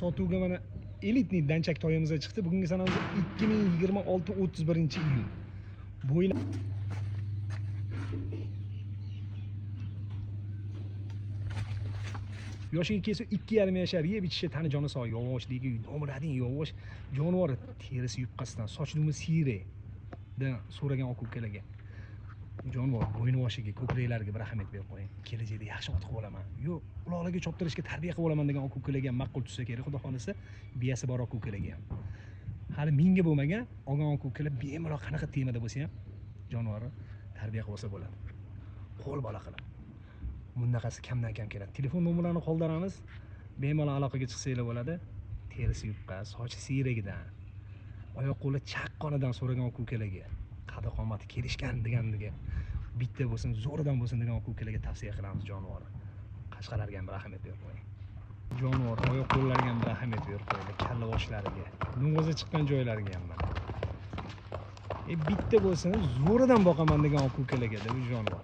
sotuvga mana elitniy danchak toyimizga chiqdi. Bugungi sanamiz 2026 31-iyun. Bo'yla yoshiga kelsa 2,5 yashar, yeb ichishi tani joni sog', yog'och deydi, nomurading yog'och jonivor terisi yupqasidan, soch dumi siyre dan so'ragan oq ukalarga. Jonivor bo'ynivoshiga, ko'kraklariga bir ahamiyat berib qo'ying. Kelajakda yaxshi ot qilib olaman. Yo'q, ularga choptirishga, tarbiya qilib olaman degan oq ukalarga ham ma'qul tushsa kerak, xudo xolisa, biyasi bor oq ukalarga ham. Hali menga bo'lmagan, olgan oq ukalar bemalol qanaqa temada bo'lsa ham jonivorni tarbiya qilib olsa bo'ladi. Qo'l bola qilib. Bunaqasi kamdan kam keladi. Telefon nomerlarini qoldiramiz. Bemalol aloqaga chiqsanglar bo'ladi. Terisi yupqa, sochi siyragidan, oyoq qo'li chaqqonidan so'ragan oq ukalarga, qaddi qomati kelishgan degandiga, bitta bo'lsin, zo'ridan bo'lsin degan oq ukalarga tavsiya qilamiz jonivorni. Qashqalarga ham bir ahamiyat berib qo'ying. Jonivor oyoq qo'llariga ham bir ahamiyat berib qo'ying, kalla boshlariga, nung'oza chiqqan joylariga ham mana. Bitta bo'lsin, zo'ridan boqaman degan oq ukalarga bu jonivor.